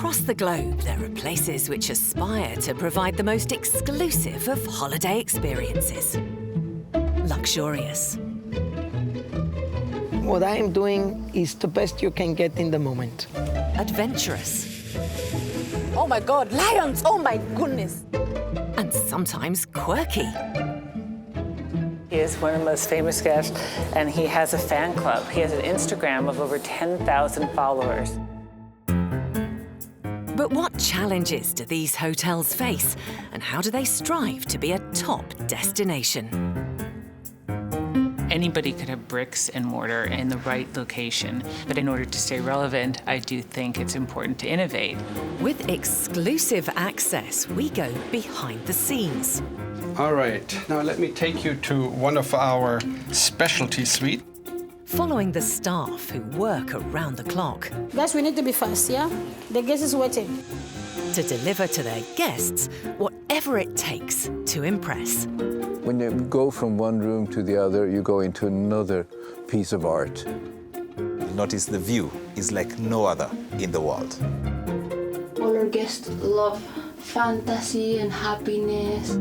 Across the globe, there are places which aspire to provide the most exclusive of holiday experiences. Luxurious. What I am doing is the best you can get in the moment. Adventurous. Oh my God, lions! Oh my goodness! And sometimes quirky. He is one of the most famous guests, and he has a fan club. He has an Instagram of over 10,000 followers. But what challenges do these hotels face, and how do they strive to be a top destination? Anybody could have bricks and mortar in the right location, but in order to stay relevant, I do think it's important to innovate. With exclusive access, we go behind the scenes. All right, now let me take you to one of our specialty suites. Following the staff who work around the clock. Guys, we need to be fast, yeah? The guest is waiting. To deliver to their guests whatever it takes to impress. When you go from one room to the other, you go into another piece of art. Notice the view is like no other in the world. All our guests love fantasy and happiness.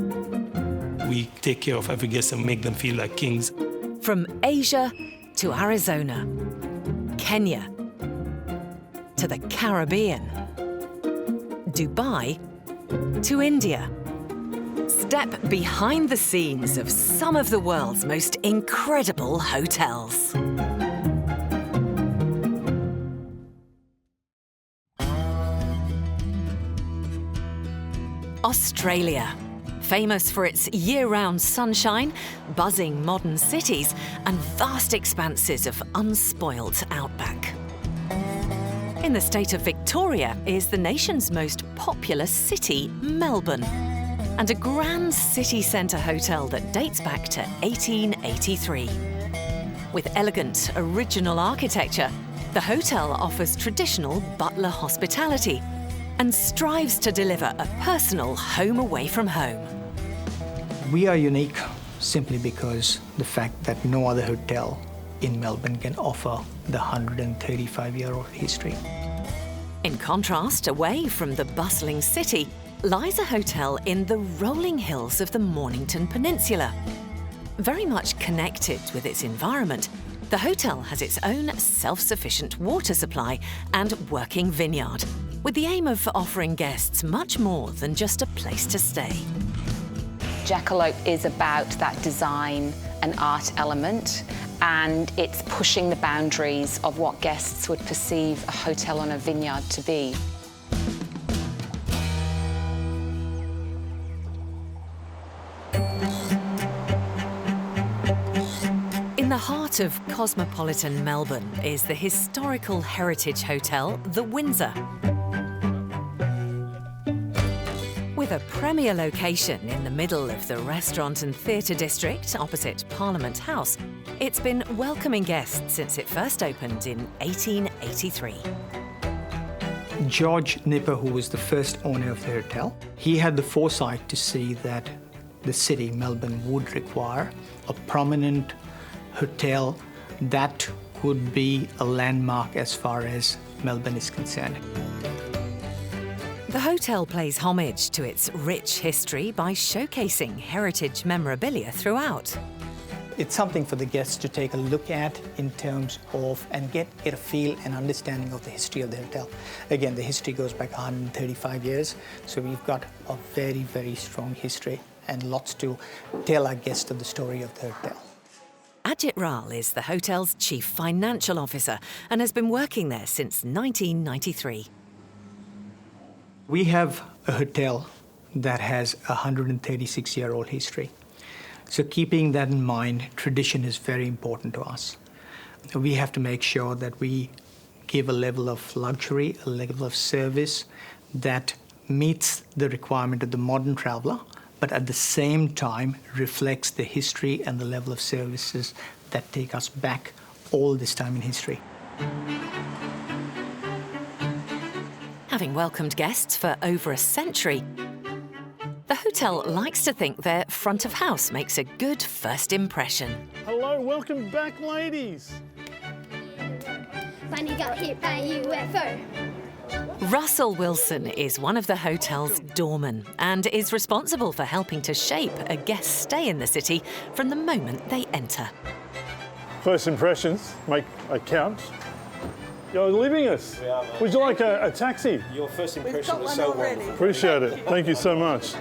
We take care of every guest and make them feel like kings. From Asia to Arizona, Kenya to the Caribbean, Dubai to India. Step behind the scenes of some of the world's most incredible hotels. Australia, famous for its year-round sunshine, buzzing modern cities, and vast expanses of unspoilt outback. In the state of Victoria is the nation's most populous city, Melbourne, and a grand city centre hotel that dates back to 1883. With elegant, original architecture, the hotel offers traditional Butler hospitality and strives to deliver a personal home away from home. We are unique simply because the fact that no other hotel in Melbourne can offer the 135-year-old history. In contrast, away from the bustling city, lies a hotel in the rolling hills of the Mornington Peninsula. Very much connected with its environment, the hotel has its own self-sufficient water supply and working vineyard, with the aim of offering guests much more than just a place to stay. Jackalope is about that design and art element, and it's pushing the boundaries of what guests would perceive a hotel on a vineyard to be. In the heart of cosmopolitan Melbourne is the historical heritage hotel, the Windsor. With a premier location in the middle of the restaurant and theatre district opposite Parliament House, it's been welcoming guests since it first opened in 1883. George Nipper, who was the first owner of the hotel, he had the foresight to see that the city, Melbourne, would require a prominent hotel that could be a landmark as far as Melbourne is concerned. The hotel pays homage to its rich history by showcasing heritage memorabilia throughout. It's something for the guests to take a look at in terms of and get a feel and understanding of the history of the hotel. Again, the history goes back 135 years, so we've got a very, very strong history and lots to tell our guests of the story of the hotel. Ajit Ral is the hotel's chief financial officer and has been working there since 1993. We have a hotel that has a 136-year-old history. So keeping that in mind, tradition is very important to us. We have to make sure that we give a level of luxury, a level of service that meets the requirement of the modern traveller, but at the same time reflects the history and the level of services that take us back all this time in history. Having welcomed guests for over a century, the hotel likes to think their front of house makes a good first impression. Hello, welcome back, ladies. Bunny got hit by a UFO. Russell Wilson is one of the hotel's doormen and is responsible for helping to shape a guest's stay in the city from the moment they enter. First impressions make a count. You're leaving us. Would you like a taxi? Your first impression was so wonderful. Appreciate it. Thank you so much.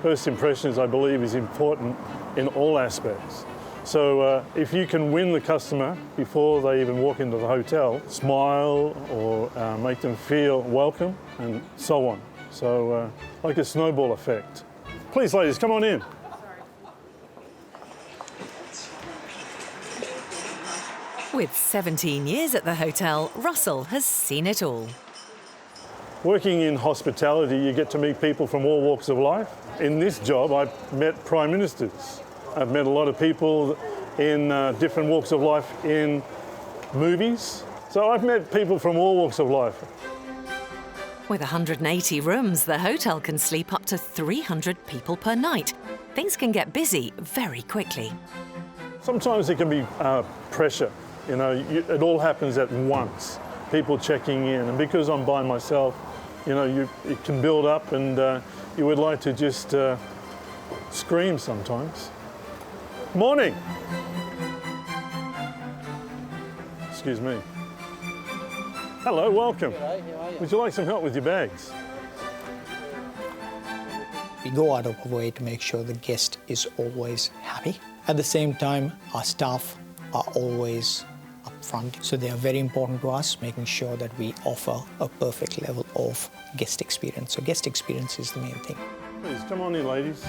First impressions, I believe, is important in all aspects. So if you can win the customer before they even walk into the hotel, smile or make them feel welcome and so on. So like a snowball effect. Please, ladies, come on in. With 17 years at the hotel, Russell has seen it all. Working in hospitality, you get to meet people from all walks of life. In this job, I've met prime ministers. I've met a lot of people in different walks of life in movies. So I've met people from all walks of life. With 180 rooms, the hotel can sleep up to 300 people per night. Things can get busy very quickly. Sometimes there can be pressure. You know, it all happens at once. People checking in, and because I'm by myself, you know, it can build up, and you would like to just scream sometimes. Morning. Excuse me. Hello, welcome. Would you like some help with your bags? We go out of our way to make sure the guest is always happy. At the same time, our staff are always upfront, so they are very important to us, making sure that we offer a perfect level of guest experience. So guest experience is the main thing. Please, come on in, ladies.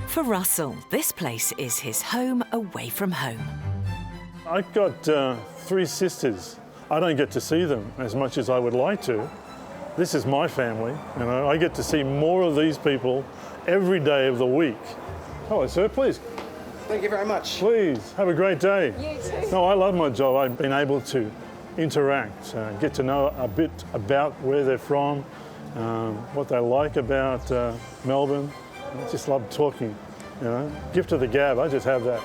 For Russell, this place is his home away from home. I've got 3 sisters. I don't get to see them as much as I would like to. This is my family, you know. I get to see more of these people every day of the week. Hello, sir, please. Thank you very much. Please, have a great day. You too. No, I love my job. I've been able to interact, get to know a bit about where they're from, what they like about Melbourne. I just love talking, you know. Gift of the gab, I just have that.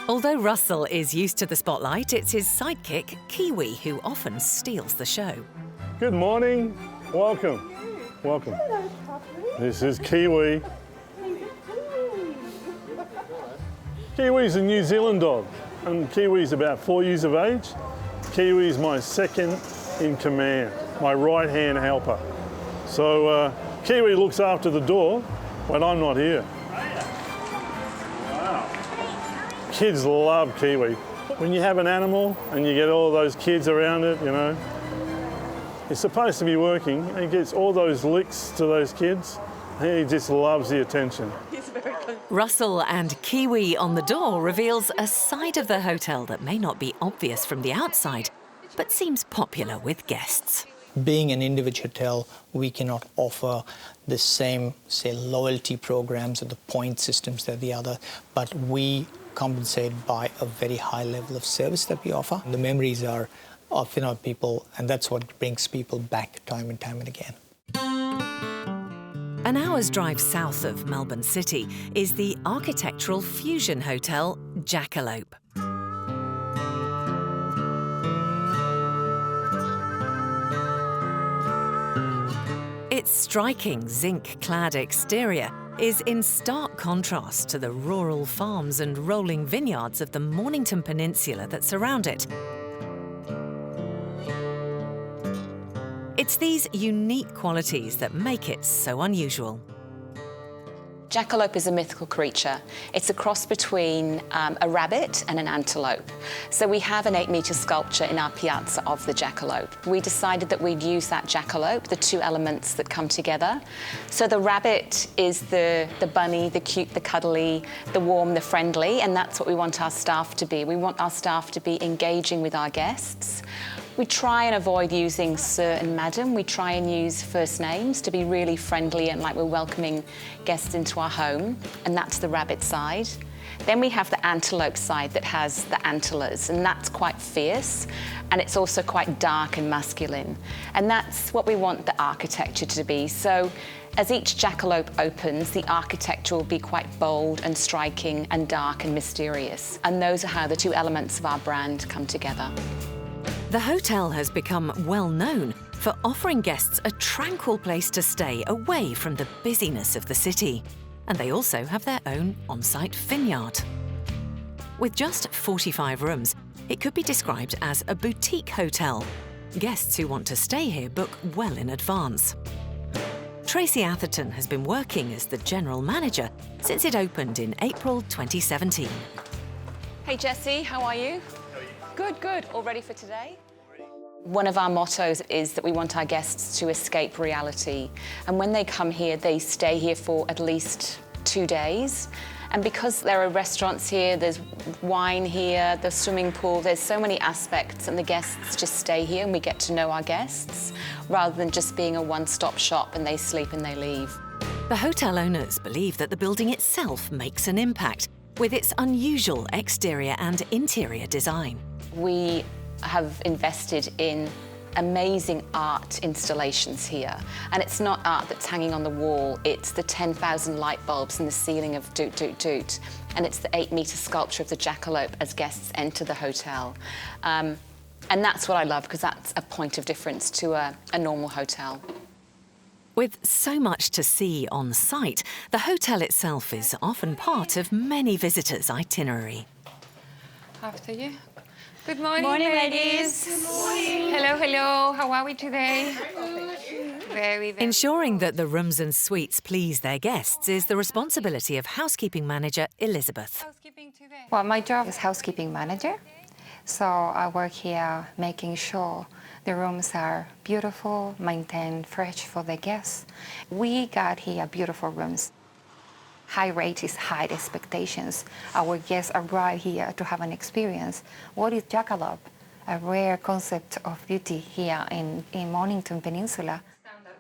Although Russell is used to the spotlight, it's his sidekick, Kiwi, who often steals the show. Good morning. Welcome. Welcome. Hello, Puppy. This is Kiwi. Kiwi's a New Zealand dog, and Kiwi's about 4 years of age. Kiwi's my second in command, my right-hand helper. So Kiwi looks after the door when I'm not here. Wow. Kids love Kiwi. When you have an animal and you get all those kids around it, you know, it's supposed to be working. He gets all those licks to those kids. He just loves the attention. Russell and Kiwi on the door reveals a side of the hotel that may not be obvious from the outside, but seems popular with guests. Being an individual hotel, we cannot offer the same, say, loyalty programs or the point systems that the other, but we compensate by a very high level of service that we offer. The memories are of, you know, people, and that's what brings people back time and time and again. An hour's drive south of Melbourne City is the architectural fusion hotel Jackalope. Its striking zinc-clad exterior is in stark contrast to the rural farms and rolling vineyards of the Mornington Peninsula that surround it. It's these unique qualities that make it so unusual. Jackalope is a mythical creature. It's a cross between a rabbit and an antelope. So we have an 8-metre sculpture in our piazza of the jackalope. We decided that we'd use that jackalope, the 2 elements that come together. So the rabbit is the bunny, the cute, the cuddly, the warm, the friendly, and that's what we want our staff to be. We want our staff to be engaging with our guests. We try and avoid using sir and madam. We try and use first names to be really friendly and like we're welcoming guests into our home, and that's the rabbit side. Then we have the antelope side that has the antlers, and that's quite fierce, and it's also quite dark and masculine. And that's what we want the architecture to be. So as each jackalope opens, the architecture will be quite bold and striking and dark and mysterious. And those are how the 2 elements of our brand come together. The hotel has become well known for offering guests a tranquil place to stay away from the busyness of the city. And they also have their own on-site vineyard. With just 45 rooms, it could be described as a boutique hotel. Guests who want to stay here book well in advance. Tracy Atherton has been working as the general manager since it opened in April 2017. Hey Jessie, how are you? Good, good. All ready for today? One of our mottos is that we want our guests to escape reality. And when they come here, they stay here for at least 2 days. And because there are restaurants here, there's wine here, there's swimming pool, there's so many aspects, and the guests just stay here and we get to know our guests, rather than just being a one-stop shop and they sleep and they leave. The hotel owners believe that the building itself makes an impact with its unusual exterior and interior design. We have invested in amazing art installations here. And it's not art that's hanging on the wall, it's the 10,000 light bulbs in the ceiling of Doot Doot Doot. And it's the 8-metre sculpture of the Jackalope as guests enter the hotel. And that's what I love, because that's a point of difference to a normal hotel. With so much to see on site, the hotel itself is often part of many visitors' itinerary. After you. Good morning, Morning, ladies. Good morning. Hello, hello. How are we today? Very, very. Ensuring that the rooms and suites please their guests is the responsibility of housekeeping manager Elizabeth. Well, my job is housekeeping manager. So I work here making sure the rooms are beautiful, maintained fresh for the guests. We got here beautiful rooms. High rate is high expectations. Our guests arrive here to have an experience. What is Jackalope? A rare concept of beauty here in Mornington Peninsula.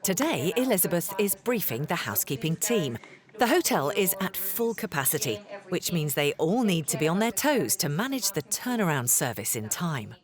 Today, Elizabeth is briefing the housekeeping team. The hotel is at full capacity, which means they all need to be on their toes to manage the turnaround service in time.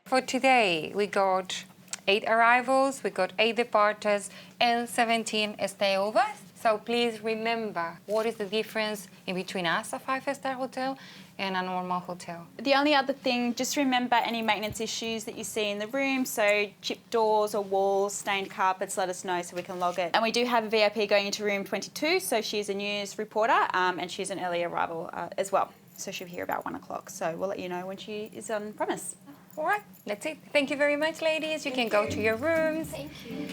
For today, we got 8 arrivals, we got 8 departures, and 17 stayovers. So please remember, what is the difference in between us, a 5-star hotel, and a normal hotel? The only other thing, just remember any maintenance issues that you see in the room, so chipped doors or walls, stained carpets, let us know so we can log it. And we do have a VIP going into room 22, so she's a news reporter and she's an early arrival as well. So she'll be here about 1 o'clock, so we'll let you know when she is on premise. All right, that's it. Thank you very much, ladies. You can go to your rooms. Thank you.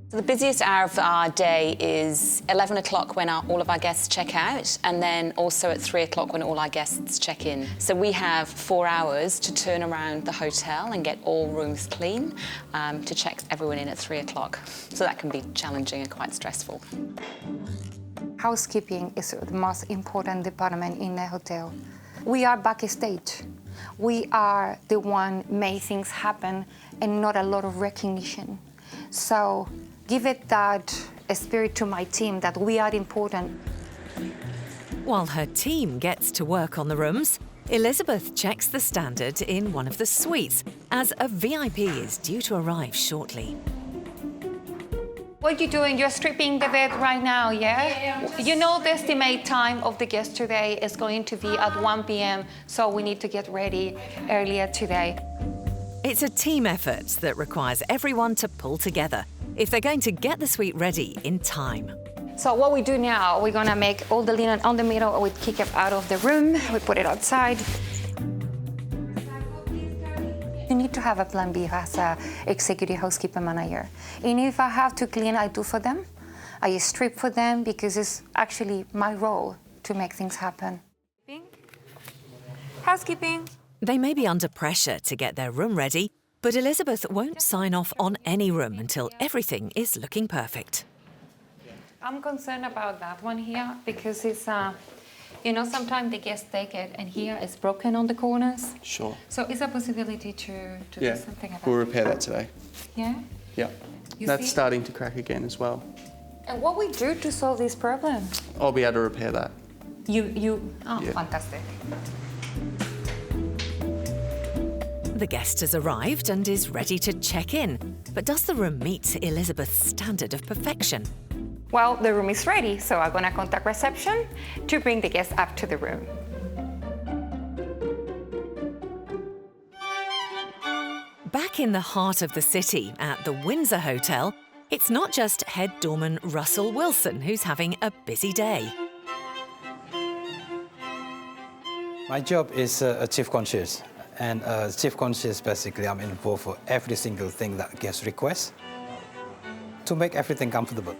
So the busiest hour of our day is 11 o'clock when all of our guests check out, and then also at 3 o'clock when all our guests check in. So we have 4 hours to turn around the hotel and get all rooms clean, to check everyone in at 3 o'clock. So that can be challenging and quite stressful. Housekeeping is the most important department in the hotel. We are backstage. We are the one make things happen and not a lot of recognition. So give it that spirit to my team that we are important. While her team gets to work on the rooms, Elizabeth checks the standard in one of the suites, as a VIP is due to arrive shortly. What are you doing? You're stripping the bed right now, yeah? You know the estimate time of the guest today is going to be at 1 p.m., so we need to get ready earlier today. It's a team effort that requires everyone to pull together if they're going to get the suite ready in time. So what we do now, we're gonna make all the linen on the middle, we kick it out of the room, we put it outside. You need to have a plan B as an executive housekeeper manager. And if I have to clean, I do for them. I strip for them because it's actually my role to make things happen. Housekeeping. They may be under pressure to get their room ready, but Elizabeth won't sign off on any room until everything is looking perfect. I'm concerned about that one here because it's, you know, sometimes the guests take it and here it's broken on the corners. Sure. So is a possibility to do something about we'll repair that today. Yeah? Yeah. That's starting to crack again as well. And what we do to solve this problem? I'll be able to repair that. Fantastic. The guest has arrived and is ready to check in. But does the room meet Elizabeth's standard of perfection? Well, the room is ready, so I'm gonna contact reception to bring the guests up to the room. Back Back in the heart of the city at the Windsor Hotel, it's not just head doorman Russell Wilson who's having a busy day. My job is a chief concierge, and chief concierge basically I'm involved for every single thing that guests request to make everything comfortable.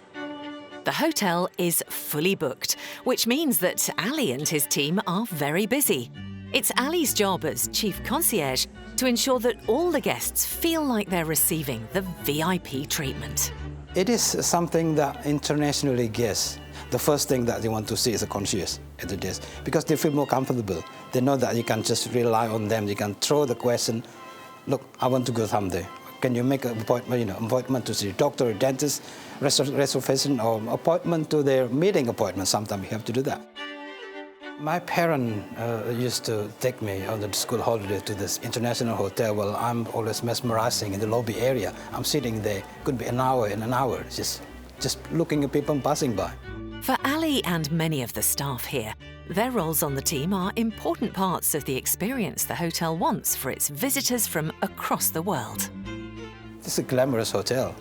The hotel is fully booked, which means that Ali and his team are very busy. It's Ali's job as chief concierge to ensure that all the guests feel like they're receiving the VIP treatment. It is something that internationally guests, the first thing that they want to see is a concierge at the desk, because they feel more comfortable. They know that you can just rely on them. You can throw the question, look, I want to go someday. Can you make an appointment, appointment to see a doctor or dentist, reservation or appointment to their meeting appointment? Sometimes you have to do that. My parents used to take me on the school holiday to this international hotel. Well, I'm always mesmerizing in the lobby area. I'm sitting there, could be an hour, just looking at people passing by. For Ali and many of the staff here, their roles on the team are important parts of the experience the hotel wants for its visitors from across the world. It's a glamorous hotel.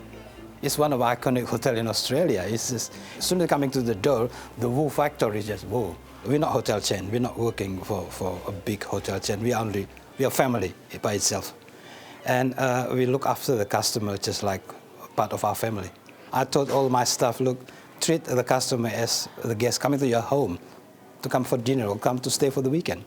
It's one of the iconic hotels in Australia. It's just, as soon as coming to the door, the woo factor is just woo. We're not hotel chain. We're not working for a big hotel chain. We are family by itself. And we look after the customer just like part of our family. I told all my staff, look, treat the customer as the guest coming to your home to come for dinner or come to stay for the weekend.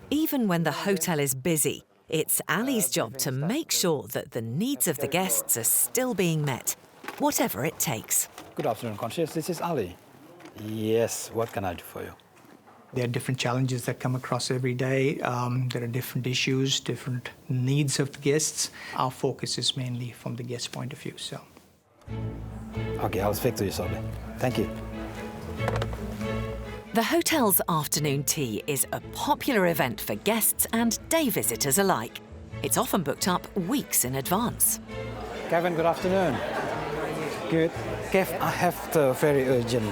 Even when the hotel is busy, it's Ali's job to make sure that the needs of the guests are still being met, whatever it takes. Good afternoon, concierge. This is Ali. Yes, what can I do for you? There are different challenges that come across every day. There are different issues, different needs of the guests. Our focus is mainly from the guest point of view. So. Okay, I'll speak to you shortly. Thank you. The hotel's afternoon tea is a popular event for guests and day visitors alike. It's often booked up weeks in advance. Kevin, good afternoon. Good. Kev, I have the very urgent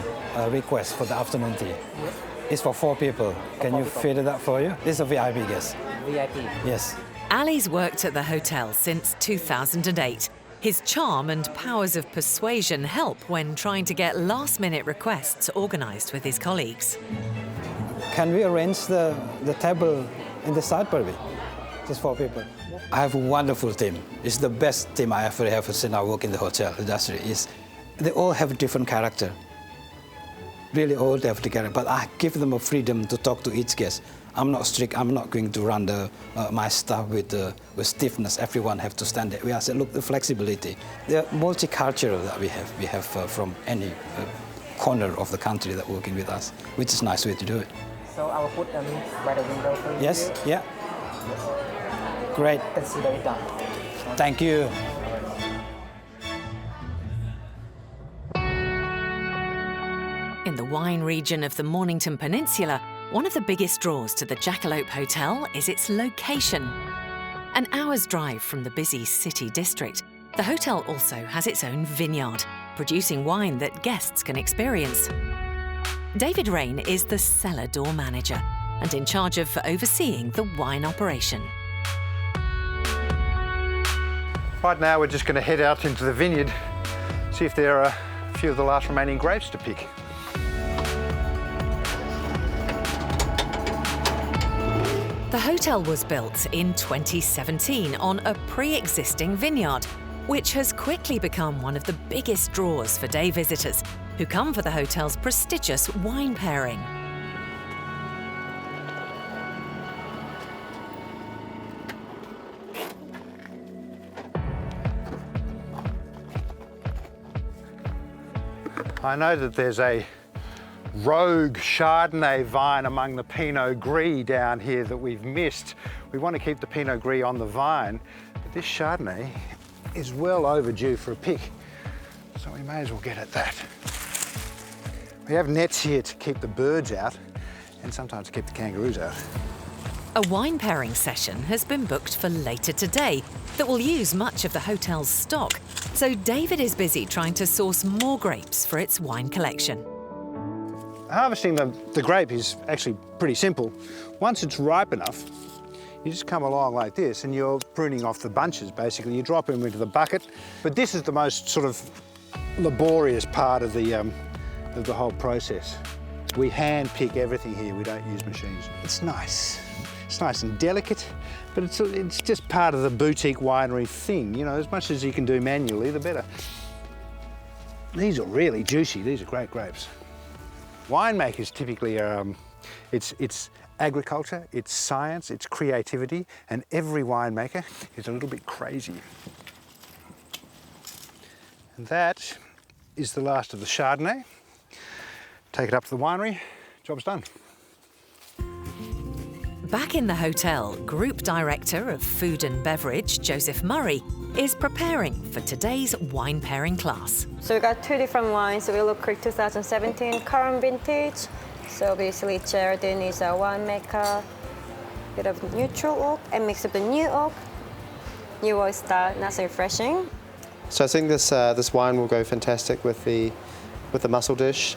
request for the afternoon tea. It's for 4 people. Can you fit it up for you? This is a VIP guest. VIP? Yes. Ali's worked at the hotel since 2008. His charm and powers of persuasion help when trying to get last-minute requests organised with his colleagues. Can we arrange the table in the side, Barbie? Just 4 people. I have a wonderful team. It's the best team I ever have since I work in the hotel industry. They all have a different character. Really all have the character, but I give them a freedom to talk to each guest. I'm not strict. I'm not going to run my staff with stiffness. Everyone have to stand there. We have said, look, the flexibility. The multicultural that we have from any corner of the country that working with us, which is a nice way to do it. So I will put them by the window for you. Yes, yeah. Great. Consider it done. Thank you. In the wine region of the Mornington Peninsula, one of the biggest draws to the Jackalope Hotel is its location. An hour's drive from the busy city district, the hotel also has its own vineyard, producing wine that guests can experience. David Rain is the cellar door manager and in charge of overseeing the wine operation. Right now we're just going to head out into the vineyard, see if there are a few of the last remaining grapes to pick. The hotel was built in 2017 on a pre-existing vineyard, which has quickly become one of the biggest draws for day visitors who come for the hotel's prestigious wine pairing. I know that there's a rogue Chardonnay vine among the Pinot Gris down here that we've missed. We want to keep the Pinot Gris on the vine, but this Chardonnay is well overdue for a pick, so we may as well get at that. We have nets here to keep the birds out and sometimes keep the kangaroos out. A wine pairing session has been booked for later today that will use much of the hotel's stock, so David is busy trying to source more grapes for its wine collection. Harvesting the grape is actually pretty simple. Once it's ripe enough, You just come along like this and you're pruning off the bunches, basically. You drop them into the bucket. But this is the most sort of laborious part of the whole process. We hand pick everything here, we don't use machines. It's nice. It's nice and delicate, but it's just part of the boutique winery thing. You know, as much as you can do manually, the better. These are really juicy, these are great grapes. Winemakers typically are, it's agriculture, it's science, it's creativity, and every winemaker is a little bit crazy. And that is the last of the Chardonnay. Take it up to the winery, job's done. Back in the hotel, Group Director of Food and Beverage, Joseph Murray, is preparing for today's wine pairing class. So we got 2 different wines. So Willow Creek 2017 current vintage. So basically Chardonnay is a winemaker, bit of neutral oak and mix of the new oak, new oyster, nice and refreshing. So I think this wine will go fantastic with the mussel dish,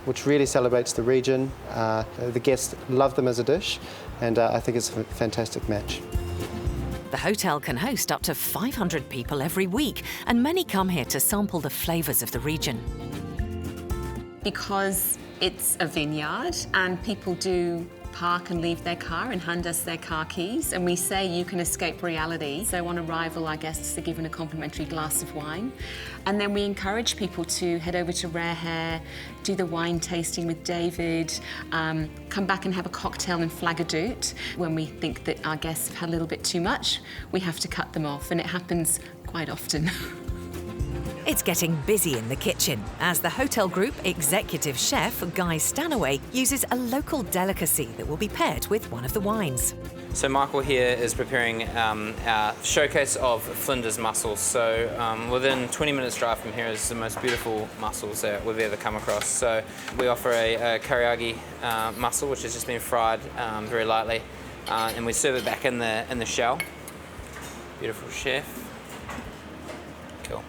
which really celebrates the region. The guests love them as a dish, and I think it's a fantastic match. The hotel can host up to 500 people every week, and many come here to sample the flavours of the region. Because it's a vineyard and people do park and leave their car and hand us their car keys, and we say you can escape reality. So on arrival, our guests are given a complimentary glass of wine, and then we encourage people to head over to Rare Hair, do the wine tasting with David, come back and have a cocktail and flag a doot. When we think that our guests have had a little bit too much, we have to cut them off, and it happens quite often. It's getting busy in the kitchen as the hotel group executive chef, Guy Stanaway, uses a local delicacy that will be paired with one of the wines. So Michael here is preparing our showcase of Flinders mussels. So within 20 minutes drive from here is the most beautiful mussels that we've ever come across. So we offer a kariagi mussel, which has just been fried very lightly, and we serve it back in the shell. Beautiful chef. Cool.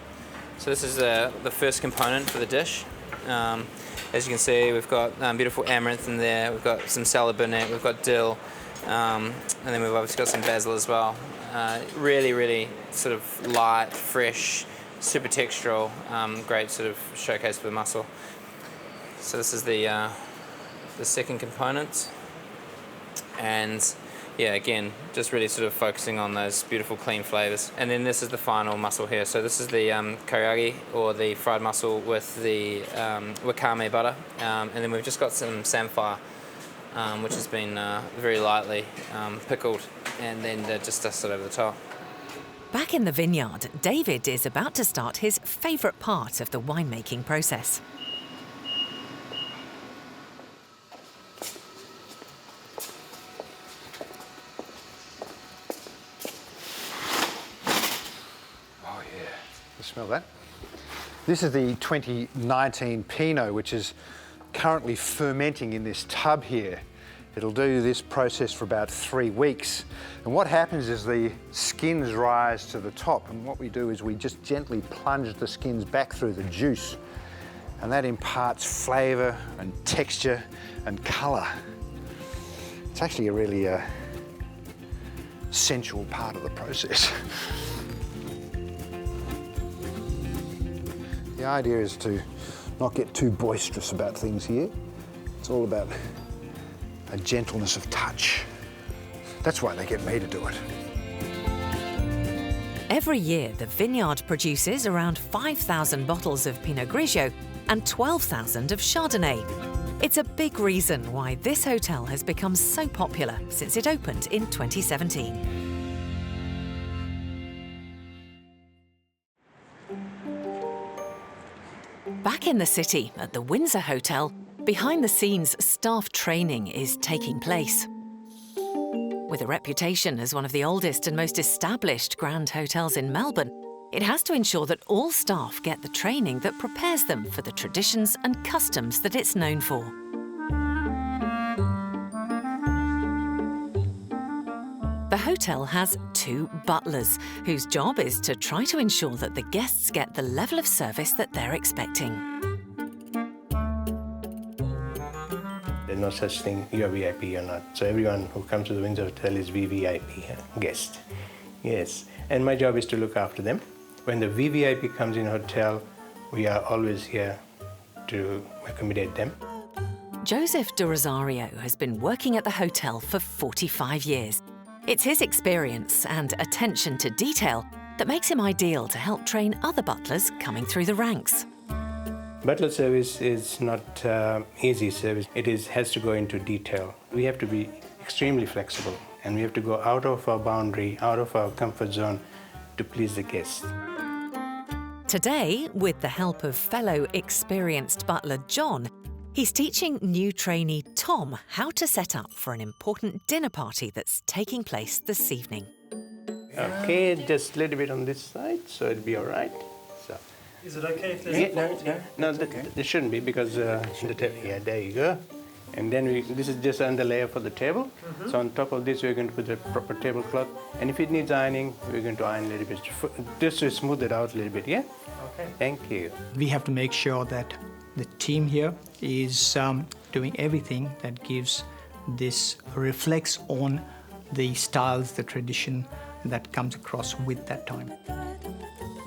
So this is the first component for the dish. As you can see, we've got beautiful amaranth in there, we've got some salad burnet, we've got dill, and then we've obviously got some basil as well. Really, really sort of light, fresh, super textural, great sort of showcase for the mussel. So this is the second component, and yeah, again, just really sort of focusing on those beautiful clean flavours. And then this is the final mussel here. So this is the kariagi, or the fried mussel with the wakame butter. And then we've just got some samphire, which has been very lightly pickled, and then just dusted over the top. Back in the vineyard, David is about to start his favourite part of the winemaking process. Smell that. This is the 2019 Pinot, which is currently fermenting in this tub here. It'll do this process for about 3 weeks. And what happens is the skins rise to the top, and what we do is we just gently plunge the skins back through the juice, and that imparts flavour and texture and colour. It's actually a really sensual part of the process. The idea is to not get too boisterous about things here. It's all about a gentleness of touch. That's why they get me to do it. Every year, the vineyard produces around 5,000 bottles of Pinot Grigio and 12,000 of Chardonnay. It's a big reason why this hotel has become so popular since it opened in 2017. Back in the city, at the Windsor Hotel, behind-the-scenes staff training is taking place. With a reputation as one of the oldest and most established grand hotels in Melbourne, it has to ensure that all staff get the training that prepares them for the traditions and customs that it's known for. The hotel has 2 butlers, whose job is to try to ensure that the guests get the level of service that they're expecting. There's no such thing, you're VIP or not. So everyone who comes to the Windsor Hotel is VVIP guest. Yes, and my job is to look after them. When the VVIP comes in a hotel, we are always here to accommodate them. Joseph de Rosario has been working at the hotel for 45 years. It's his experience and attention to detail that makes him ideal to help train other butlers coming through the ranks. Butler service is not easy service. It has to go into detail. We have to be extremely flexible, and we have to go out of our boundary, out of our comfort zone to please the guests. Today, with the help of fellow experienced butler John, he's teaching new trainee Tom how to set up for an important dinner party that's taking place this evening. Okay, just a little bit on this side, so it'll be all right. So. Is it okay if there's No, there shouldn't be, because yeah, there you go. And then this is just an underlayer for the table. So on top of this, we're going to put a proper tablecloth. And if it needs ironing, we're going to iron a little bit, just to smooth it out a little bit, yeah? Okay. Thank you. We have to make sure that the team here is doing everything that reflects on the styles, the tradition that comes across with that time.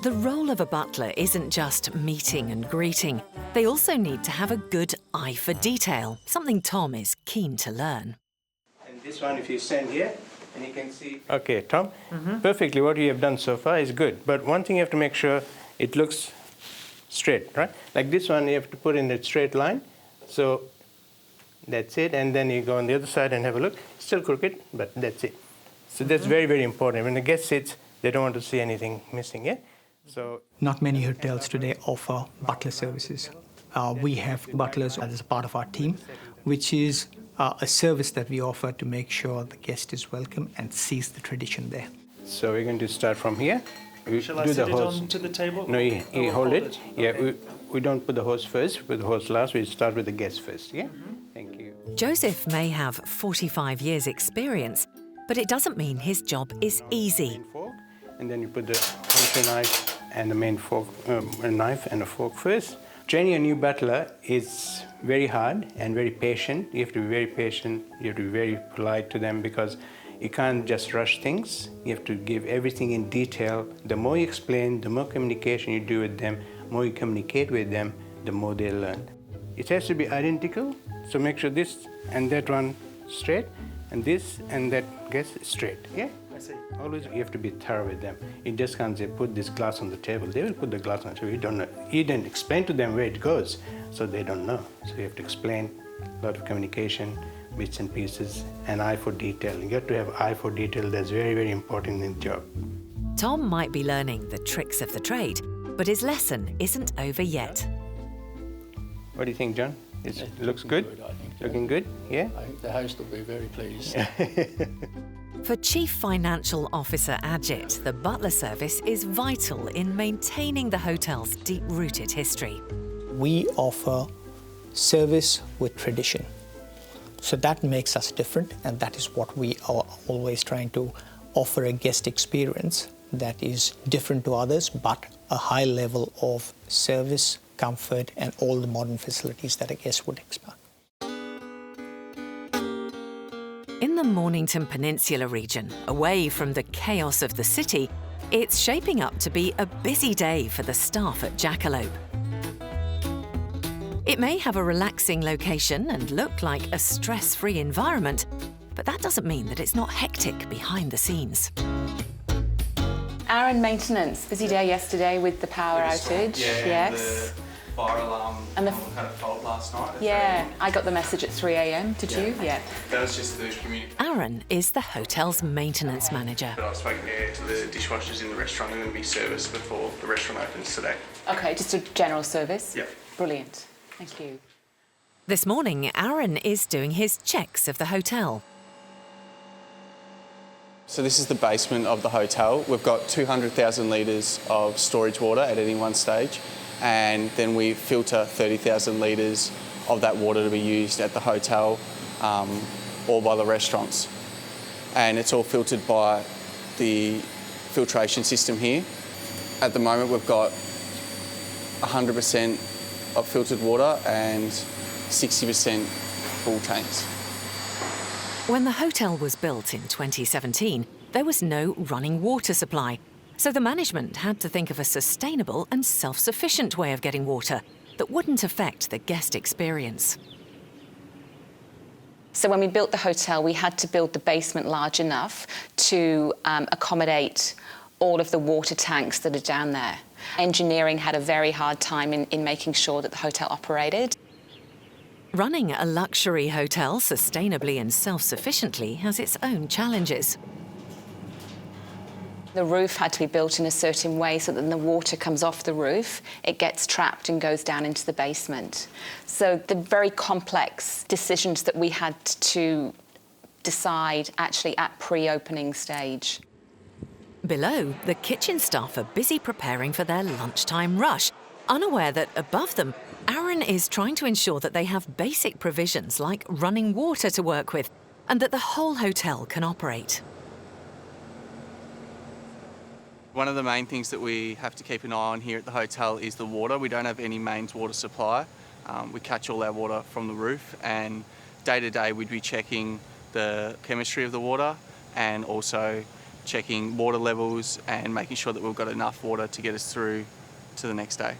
The role of a butler isn't just meeting and greeting. They also need to have a good eye for detail, something Tom is keen to learn. And this one, if you stand here, and you can see... Okay, Tom, perfectly what you have done so far is good. But one thing you have to make sure it looks straight, right? Like this one, you have to put in a straight line. So that's it. And then you go on the other side and have a look. Still crooked, but that's it. So that's very, very important. When the guest sits, they don't want to see anything missing, yeah? So not many hotels today offer butler services. We have butlers as a part of our team, which is a service that we offer to make sure the guest is welcome and sees the tradition there. So we're going to start from here. Shall I set it onto the table? No, you hold it. Yeah, we don't put the host first, we put the host last. We start with the guest first, yeah? Thank you. Joseph may have 45 years' experience, but it doesn't mean his job is easy. And then you put the pointer knife and the main fork, a knife and a fork first. Training a new butler is very hard and very patient. You have to be very patient. You have to be very polite to them, because you can't just rush things. You have to give everything in detail. The more you explain, the more communication you do with them, the more you communicate with them, the more they learn. It has to be identical. So make sure this and that one straight, and this and that gets straight. Yeah? Always you have to be thorough with them. You just can't say, put this glass on the table. They will put the glass on the table. You don't know. You didn't explain to them where it goes, so they don't know. So you have to explain, a lot of communication, bits and pieces, and eye for detail. You have to have eye for detail. That's very, very important in the job. Tom might be learning the tricks of the trade, but his lesson isn't over yet. What do you think, John? It looks good? Looking good? Yeah? I think the host will be very pleased. For Chief Financial Officer Ajit, the butler service is vital in maintaining the hotel's deep-rooted history. We offer service with tradition. So that makes us different, and that is what we are always trying to offer, a guest experience that is different to others, but a high level of service, comfort, and all the modern facilities that a guest would expect. In the Mornington Peninsula region, away from the chaos of the city, it's shaping up to be a busy day for the staff at Jackalope. It may have a relaxing location and look like a stress-free environment, but that doesn't mean that it's not hectic behind the scenes. Aaron, maintenance. Busy day yesterday with the power outage. Yeah, yes. The fire alarm and the had a fault last night. Yeah, I got the message at 3 a.m. Did you? Yeah. That was just the communication. Aaron is the hotel's maintenance manager. I've spoken to the dishwashers in the restaurant, and going to be serviced before the restaurant opens today. Okay, just a general service? Yep. Brilliant. Thank you. This morning, Aaron is doing his checks of the hotel. So this is the basement of the hotel. We've got 200,000 litres of storage water at any one stage, and then we filter 30,000 litres of that water to be used at the hotel or by the restaurants. And it's all filtered by the filtration system here. At the moment we've got 100% of filtered water and 60% full tanks. When the hotel was built in 2017, there was no running water supply. So the management had to think of a sustainable and self-sufficient way of getting water that wouldn't affect the guest experience. So when we built the hotel, we had to build the basement large enough to accommodate all of the water tanks that are down there. Engineering had a very hard time in making sure that the hotel operated. Running a luxury hotel sustainably and self-sufficiently has its own challenges. The roof had to be built in a certain way so that when the water comes off the roof, it gets trapped and goes down into the basement. So the very complex decisions that we had to decide actually at pre-opening stage. Below, the kitchen staff are busy preparing for their lunchtime rush, unaware that above them, Aaron is trying to ensure that they have basic provisions like running water to work with and that the whole hotel can operate. One of the main things that we have to keep an eye on here at the hotel is the water. We don't have any mains water supply. We catch all our water from the roof, and day to day we'd be checking the chemistry of the water and also checking water levels and making sure that we've got enough water to get us through to the next day.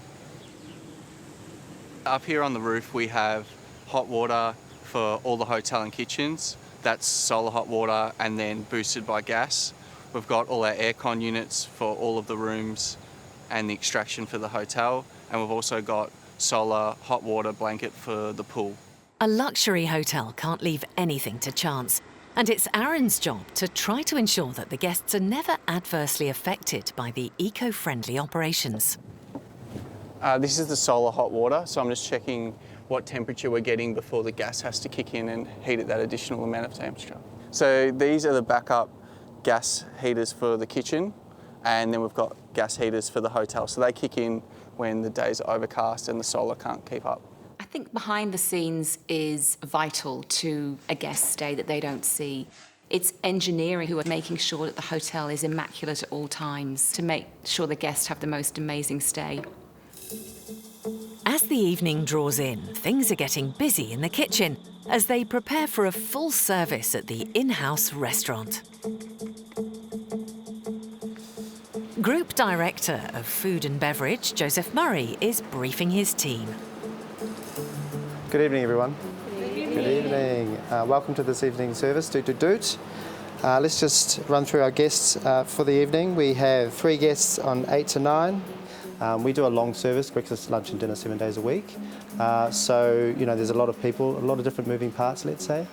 Up here on the roof we have hot water for all the hotel and kitchens. That's solar hot water and then boosted by gas. We've got all our aircon units for all of the rooms and the extraction for the hotel, and we've also got solar hot water blanket for the pool. A luxury hotel can't leave anything to chance, and it's Aaron's job to try to ensure that the guests are never adversely affected by the eco-friendly operations. This is the solar hot water, so I'm just checking what temperature we're getting before the gas has to kick in and heat at that additional amount of temperature. So these are the backup gas heaters for the kitchen, and then we've got gas heaters for the hotel. So they kick in when the days are overcast and the solar can't keep up. I think behind the scenes is vital to a guest stay that they don't see. It's engineering who are making sure that the hotel is immaculate at all times to make sure the guests have the most amazing stay. As the evening draws in, things are getting busy in the kitchen as they prepare for a full service at the in-house restaurant. Group Director of Food and Beverage, Joseph Murray, is briefing his team. Good evening, everyone. Good evening. Welcome to this evening's service, Doot Doot Doot. Let's just run through our guests for the evening. We have 3 guests on 8 to 9. We do a long service, breakfast, lunch and dinner 7 days a week. So, you know, there's a lot of people, a lot of different moving parts, let's say.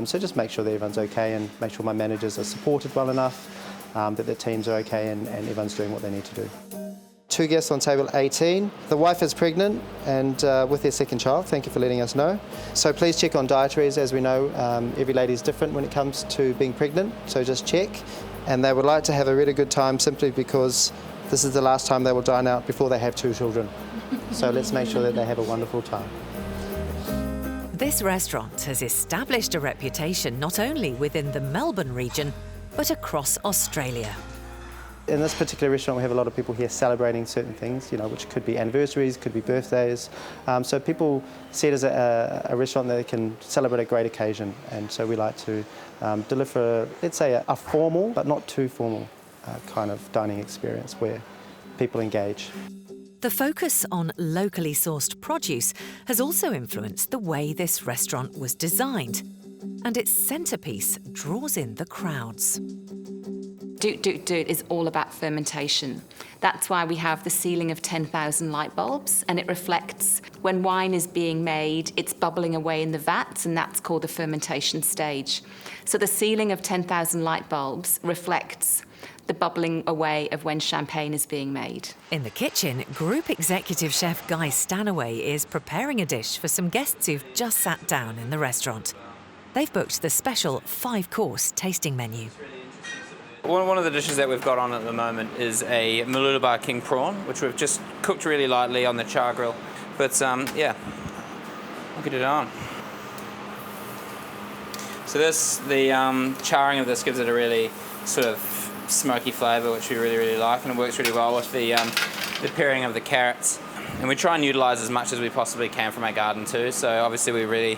So just make sure that everyone's okay and make sure my managers are supported well enough, that their teams are okay and everyone's doing what they need to do. 2 guests on table 18. The wife is pregnant and with their second child. Thank you for letting us know. So please check on dietaries. As we know, every lady's different when it comes to being pregnant, so just check. And they would like to have a really good time simply because this is the last time they will dine out before they have 2 children. So let's make sure that they have a wonderful time. This restaurant has established a reputation not only within the Melbourne region, but across Australia. In this particular restaurant, we have a lot of people here celebrating certain things, you know, which could be anniversaries, could be birthdays. So people see it as a restaurant that they can celebrate a great occasion. And so we like to deliver, let's say, a formal, but not too formal kind of dining experience where people engage. The focus on locally sourced produce has also influenced the way this restaurant was designed, and its centrepiece draws in the crowds. Doot Doot Doot is all about fermentation. That's why we have the ceiling of 10,000 light bulbs, and it reflects when wine is being made, it's bubbling away in the vats, and that's called the fermentation stage. So the ceiling of 10,000 light bulbs reflects the bubbling away of when champagne is being made. In the kitchen, Group Executive Chef Guy Stanaway is preparing a dish for some guests who've just sat down in the restaurant. They've booked the special 5-course tasting menu. One of the dishes that we've got on at the moment is a Mooloolaba king prawn, which we've just cooked really lightly on the char grill. But yeah, we'll get it on. So the charring of this gives it a really sort of smoky flavour, which we really like, and it works really well with the pairing of the carrots. and we try and utilise as much as we possibly can from our garden too. So obviously we're really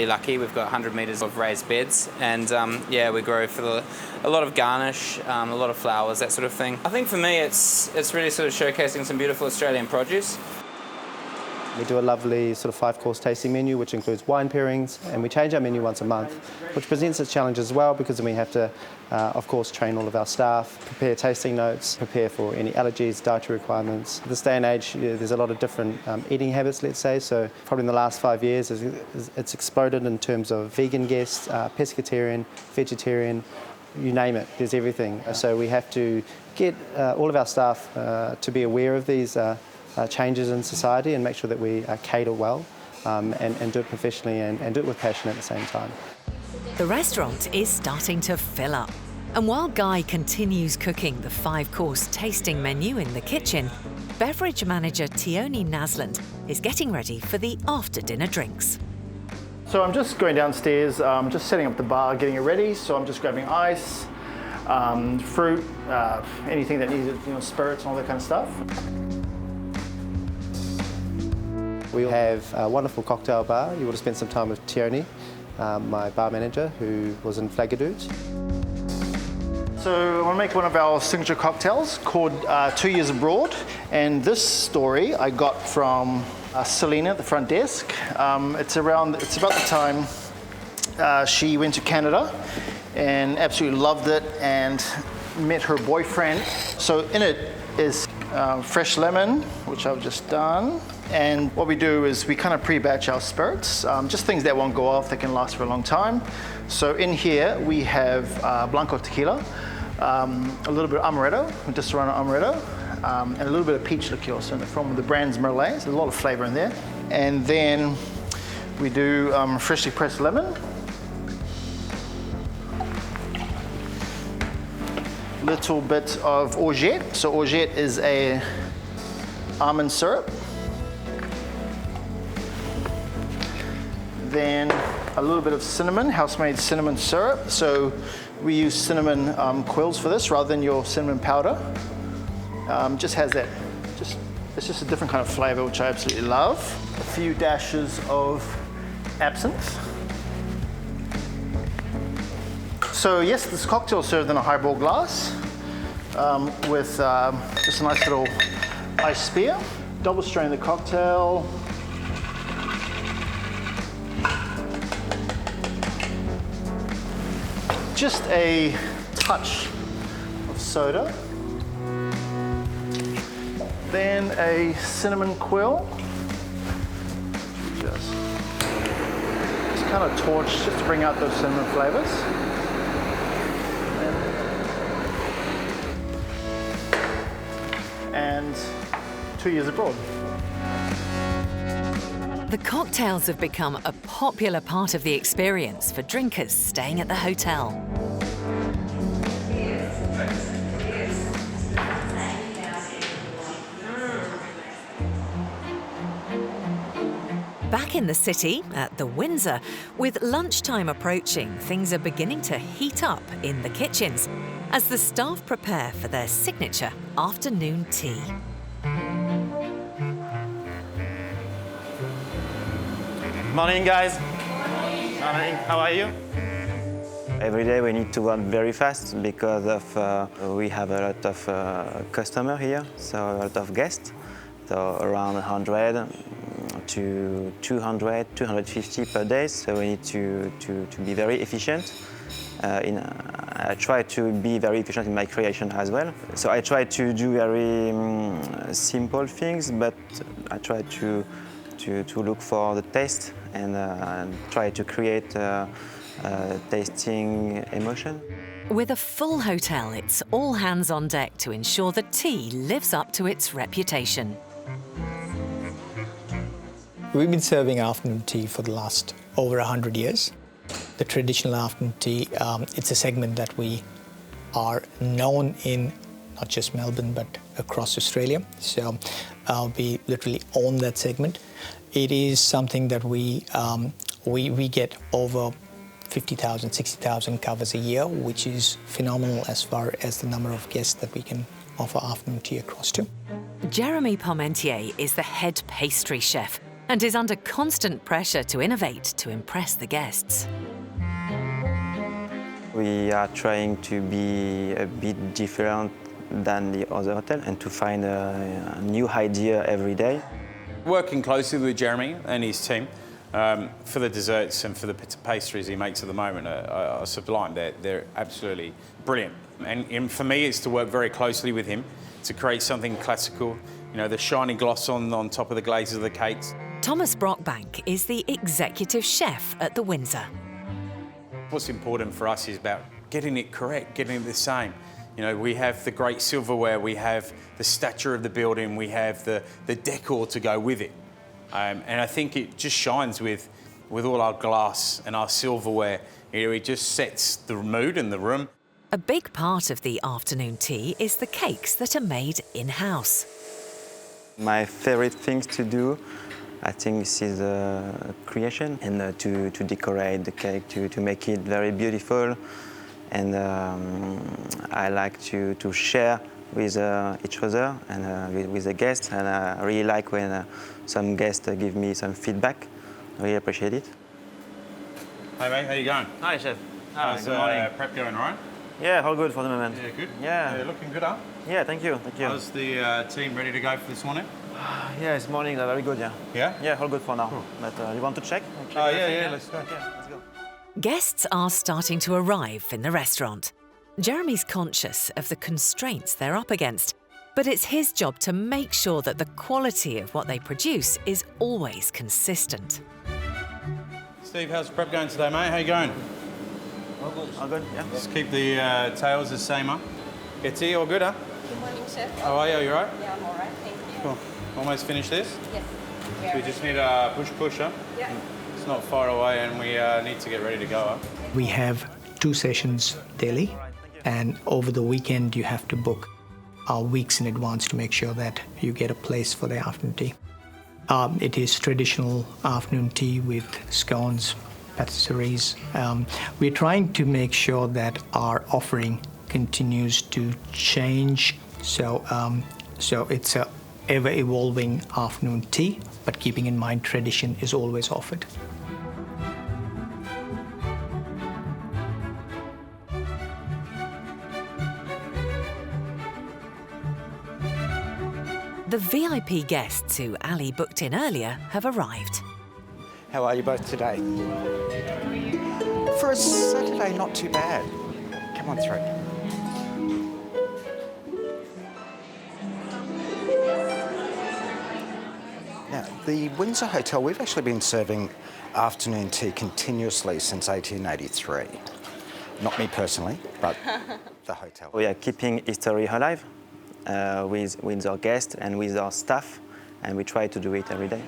lucky. We've got 100 metres of raised beds, and yeah, we grow for a lot of garnish, a lot of flowers, that sort of thing. I think for me it's really sort of showcasing some beautiful Australian produce. We do a lovely sort of 5-course tasting menu, which includes wine pairings, and we change our menu once a month, which presents its challenges as well, because then we have to, of course, train all of our staff, prepare tasting notes, prepare for any allergies, dietary requirements. At this day and age, there's a lot of different eating habits, let's say, so probably in the last 5 years, it's exploded in terms of vegan guests, pescatarian, vegetarian, you name it, there's everything. So we have to get all of our staff to be aware of these changes in society and make sure that we cater well and do it professionally and do it with passion at the same time. The restaurant is starting to fill up. And while Guy continues cooking the 5-course tasting menu in the kitchen, beverage manager Tioni Nasland is getting ready for the after-dinner drinks. So I'm just going downstairs, just setting up the bar, getting it ready. So I'm just grabbing ice, fruit, anything that needs, spirits and all that kind of stuff. We have a wonderful cocktail bar. You would have spent some time with Tioni, my bar manager, who was in Flagadoot. So I want to make one of our signature cocktails called 2 Years Abroad. And this story I got from Selena at the front desk. It's about the time she went to Canada and absolutely loved it and met her boyfriend. So in it is fresh lemon, which I've just done. And what we do is we kind of pre-batch our spirits, just things that won't go off, that can last for a long time. So in here we have Blanco tequila, a little bit of amaretto, just around amaretto, and a little bit of peach liqueur, so from the brand's Merlot. There's a lot of flavor in there. And then we do freshly pressed lemon, little bit of orgeat. So orgeat is a almond syrup. Then a little bit of cinnamon, house-made cinnamon syrup. So we use cinnamon quills for this rather than your cinnamon powder. Just has that, it's just a different kind of flavor, which I absolutely love. A few dashes of absinthe. So yes, this cocktail is served in a highball glass with just a nice little ice spear. Double strain the cocktail. Just a touch of soda. Then a cinnamon quill. Just kind of torch just to bring out those cinnamon flavors. And 2 Years Abroad. The cocktails have become a popular part of the experience for drinkers staying at the hotel. Back in the city, at the Windsor, with lunchtime approaching, things are beginning to heat up in the kitchens as the staff prepare for their signature afternoon tea. Morning, guys. Morning. How are you? Every day we need to run very fast because of we have a lot of customers here, so a lot of guests. So around 100 to 200, 250 per day. So we need to be very efficient. I try to be very efficient in my creation as well. So I try to do very simple things, but I try to look for the taste and try to create tasting emotion. With a full hotel, it's all hands on deck to ensure the tea lives up to its reputation. We've been serving afternoon tea for the last over 100 years. The traditional afternoon tea, it's a segment that we are known in not just Melbourne, but across Australia. So we literally own that segment. It is something that we get over 50,000, 60,000 covers a year, which is phenomenal as far as the number of guests that we can offer afternoon tea across to. Jeremy Parmentier is the head pastry chef and is under constant pressure to innovate to impress the guests. We are trying to be a bit different than the other hotel and to find a new idea every day. Working closely with Jeremy and his team for the desserts and for the pastries he makes at the moment are sublime. They're absolutely brilliant. And for me, it's to work very closely with him to create something classical, you know, the shiny gloss on top of the glazes of the cakes. Thomas Brockbank is the executive chef at the Windsor. What's important for us is about getting it correct, getting it the same. You know, we have the great silverware, we have the stature of the building, we have the decor to go with it. And I think it just shines with all our glass and our silverware. You know, it just sets the mood in the room. A big part of the afternoon tea is the cakes that are made in-house. My favorite things to do, I think this is creation and to decorate the cake, to make it very beautiful. And I like to share with each other and with the guests. And I really like when some guests give me some feedback. I really appreciate it. Hey mate, how you going? Hi chef. How's good morning. Prep going, all right? Yeah, all good for the moment. Yeah, good? Yeah. Looking good, huh? Yeah, thank you. Thank you. How's the team ready to go for this morning? Yeah, this morning they're very good, yeah. Yeah? Yeah, all good for now. Cool. But you want to check? Yeah, let's go. Okay, let's go. Guests are starting to arrive in the restaurant. Jeremy's conscious of the constraints they're up against, but it's his job to make sure that the quality of what they produce is always consistent. Steve, how's the prep going today, mate? How you going? All good. All good, yeah. Just keep the tails the same, huh? Get tea, all good, huh? Good morning, chef. How are you? You all right? Yeah, I'm all right, thank you. Cool. Almost finished this? Yes. So we just need a push, huh? Yeah. It's not far away and we need to get ready to go, huh? We have 2 sessions daily, and over the weekend you have to book weeks in advance to make sure that you get a place for the afternoon tea. It is traditional afternoon tea with scones, patisseries. We're trying to make sure that our offering continues to change, so it's a ever-evolving afternoon tea, but keeping in mind tradition is always offered. The VIP guests who Ali booked in earlier have arrived. How are you both today? For a Saturday, not too bad. Come on through. Now, the Windsor Hotel, we've actually been serving afternoon tea continuously since 1883. Not me personally, but the hotel. We are keeping history alive with our guests and with our staff, and we try to do it every day.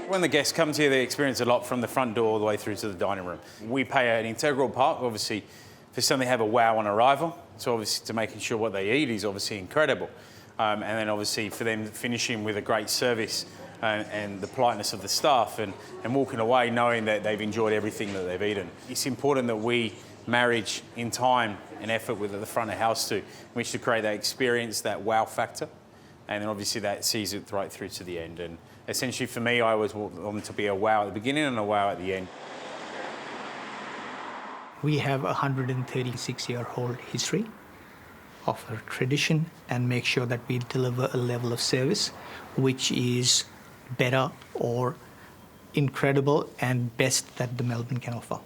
When the guests come here, they experience a lot from the front door all the way through to the dining room. We play an integral part, obviously, for some they have a wow on arrival. So obviously to making sure what they eat is obviously incredible. And then obviously for them finishing with a great service and the politeness of the staff and walking away knowing that they've enjoyed everything that they've eaten. It's important that we marriage in time and effort with the front of house too, which to create that experience, that wow factor. And then obviously that sees it right through to the end. And essentially for me, I always want them to be a wow at the beginning and a wow at the end. We have a 136-year-old history of our tradition and make sure that we deliver a level of service which is better or incredible and best that the Melbourne can offer.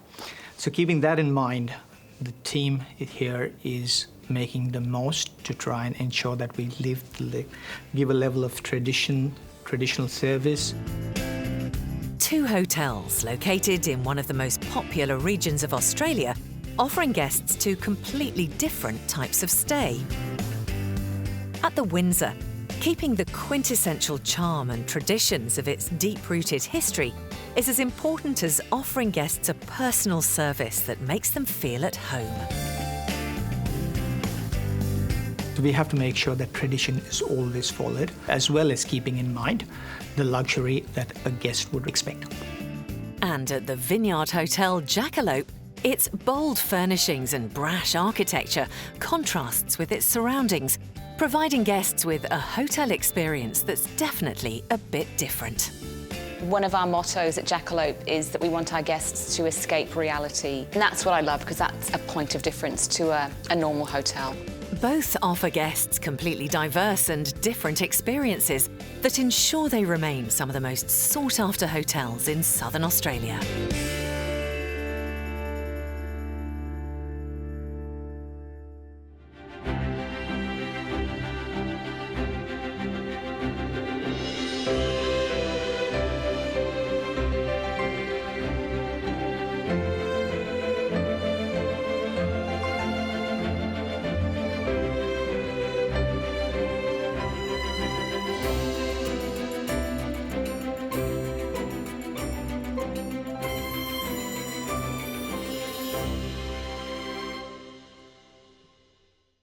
So keeping that in mind, the team here is making the most to try and ensure that we give a level of traditional service. 2 hotels located in one of the most popular regions of Australia, offering guests 2 completely different types of stay. At the Windsor, keeping the quintessential charm and traditions of its deep-rooted history is as important as offering guests a personal service that makes them feel at home. So we have to make sure that tradition is always followed, as well as keeping in mind the luxury that a guest would expect. And at the Vineyard Hotel Jackalope, Its bold furnishings and brash architecture contrasts with its surroundings, providing guests with a hotel experience that's definitely a bit different. One of our mottos at Jackalope is that we want our guests to escape reality. And that's what I love, because that's a point of difference to a normal hotel. Both offer guests completely diverse and different experiences that ensure they remain some of the most sought-after hotels in Southern Australia.